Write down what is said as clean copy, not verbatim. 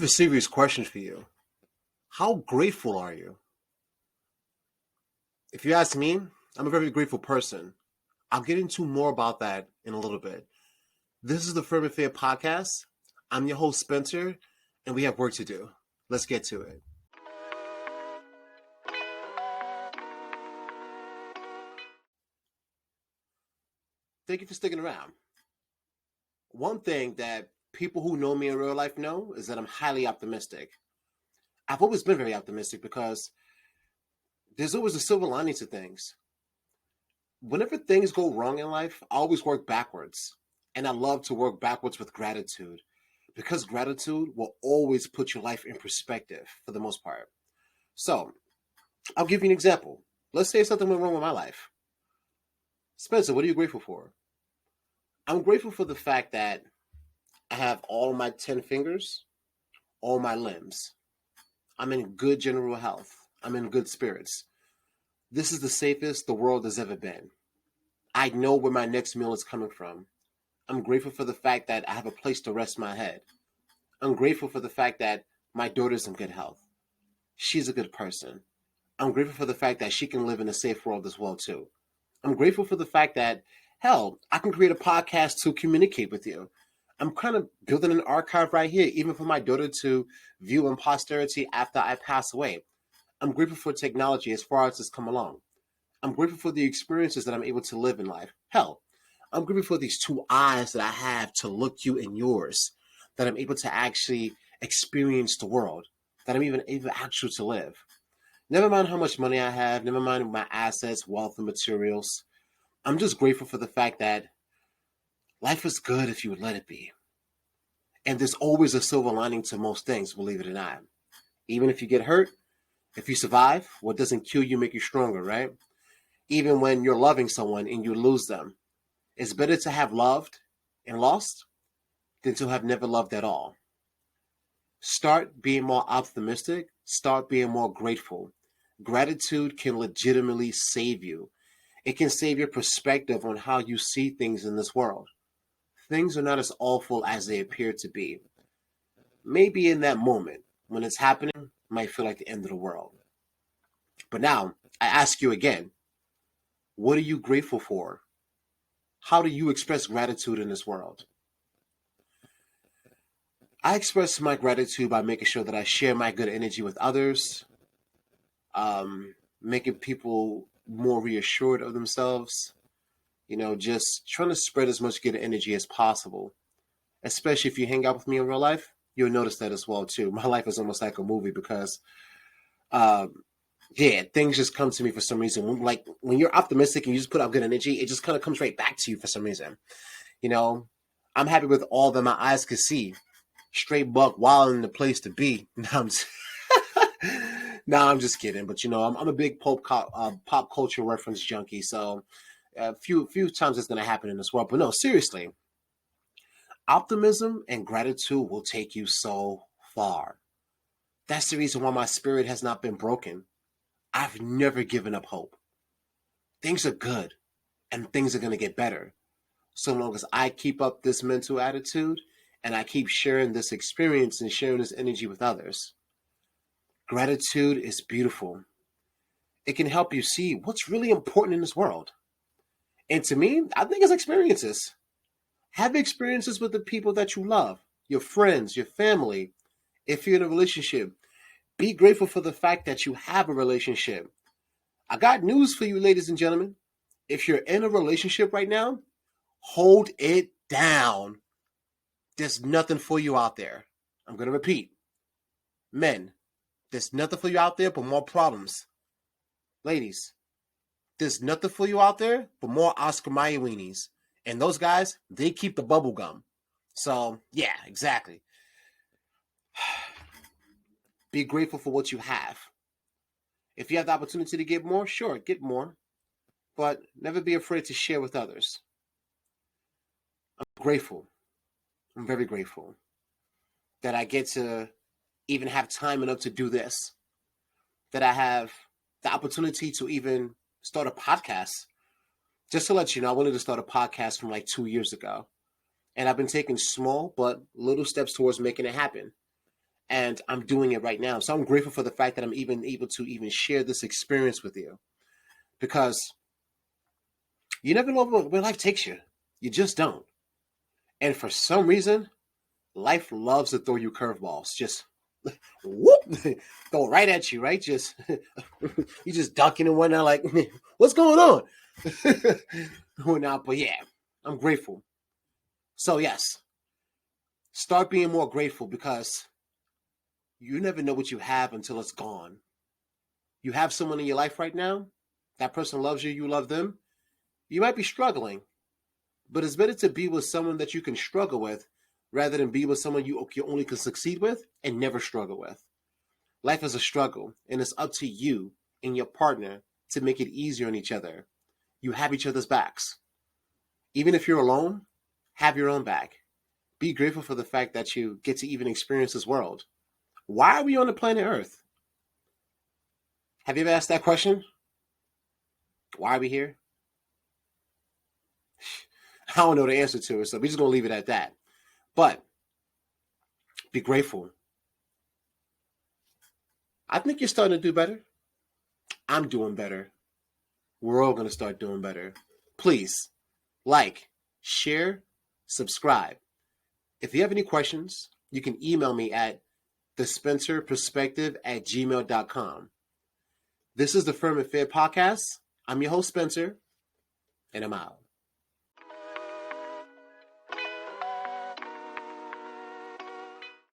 have a serious question for you. How grateful are you? If you ask me, I'm a very grateful person. I'll get into more about that in a little bit. This is the Firm and Fair podcast. I'm your host, Spencer, and we have work to do. Let's get to it. Thank you for sticking around. One thing that people who know me in real life know is that I'm highly optimistic. I've always been very optimistic because there's always a silver lining to things. Whenever things go wrong in life, I always work backwards. And I love to work backwards with gratitude because gratitude will always put your life in perspective for the most part. So, I'll give you an example. Let's say something went wrong with my life. Spencer, what are you grateful for? I'm grateful for the fact that I have all my 10 fingers, all my limbs. I'm in good general health. I'm in good spirits. This is the safest the world has ever been. I know where my next meal is coming from. I'm grateful for the fact that I have a place to rest my head. I'm grateful for the fact that my daughter's in good health. She's a good person. I'm grateful for the fact that she can live in a safe world as well, too. I'm grateful for the fact that, hell, I can create a podcast to communicate with you. I'm kind of building an archive right here, even for my daughter to view in posterity after I pass away. I'm grateful for technology as far as it's come along. I'm grateful for the experiences that I'm able to live in life. Hell, I'm grateful for these two eyes that I have to look you in yours, that I'm able to actually experience the world, that I'm even able actually to live. Never mind how much money I have, never mind my assets, wealth, and materials. I'm just grateful for the fact that life is good if you would let it be. And there's always a silver lining to most things, believe it or not. Even if you get hurt, if you survive, what doesn't kill you make you stronger, right? Even when you're loving someone and you lose them, it's better to have loved and lost than to have never loved at all. Start being more optimistic. Start being more grateful. Gratitude can legitimately save you. It can save your perspective on how you see things in this world. Things are not as awful as they appear to be. Maybe in that moment, when it's happening, it might feel like the end of the world. But now, I ask you again, what are you grateful for? How do you express gratitude in this world? I express my gratitude by making sure that I share my good energy with others, making people more reassured of themselves, just trying to spread as much good energy as possible. Especially if you hang out with me in real life, you'll notice that as well too. My life is almost like a movie because, things just come to me for some reason. Like when you're optimistic and you just put out good energy, it just kind of comes right back to you for some reason. You know, I'm happy with all that my eyes could see. Straight buck, wild in the place to be. I'm just kidding. But I'm a big pop culture reference junkie. So a few times it's gonna happen in this world. But no, seriously, optimism and gratitude will take you so far. That's the reason why my spirit has not been broken. I've never given up hope. Things are good, and things are gonna get better. So long as I keep up this mental attitude and I keep sharing this experience and sharing this energy with others. Gratitude is beautiful. It can help you see what's really important in this world. And to me, I think it's experiences. Have experiences with the people that you love, your friends, your family. If you're in a relationship, be grateful for the fact that you have a relationship. I got news for you, ladies and gentlemen. If you're in a relationship right now, hold it down. There's nothing for you out there. I'm going to repeat. Men, there's nothing for you out there but more problems. Ladies, there's nothing for you out there but more Oscar Mayer weenies. And those guys, they keep the bubble gum. So, yeah, exactly. Be grateful for what you have. If you have the opportunity to get more, sure, get more. But never be afraid to share with others. I'm grateful. I'm very grateful that I get to even have time enough to do this. That I have the opportunity to even start a podcast. Just to let you know, I wanted to start a podcast from like 2 years ago. And I've been taking small but little steps towards making it happen. and I'm doing it right now. So I'm grateful for the fact that I'm even able to even share this experience with you, because you never know where life takes you. You just don't. And for some reason, life loves to throw you curveballs. Just whoop, throw it right at you, right? Just you just ducking and whatnot, like, what's going on? Whatnot, but yeah, I'm grateful. So yes, start being more grateful, because you never know what you have until it's gone. You have someone in your life right now. That person loves you. You love them. You might be struggling, but it's better to be with someone that you can struggle with rather than be with someone you only can succeed with and never struggle with. Life is a struggle, and it's up to you and your partner to make it easier on each other. You have each other's backs. Even if you're alone, have your own back. Be grateful for the fact that you get to even experience this world. Why are we on the planet Earth? Have you ever asked that question? Why are we here? I don't know the answer to it, so we're just going to leave it at that. But be grateful. I think you're starting to do better. I'm doing better. We're all going to start doing better. Please like, share, subscribe. If you have any questions, you can email me at thespencerperspective@gmail.com. This is the Firm and Fair Podcast. I'm your host, Spencer, and I'm out.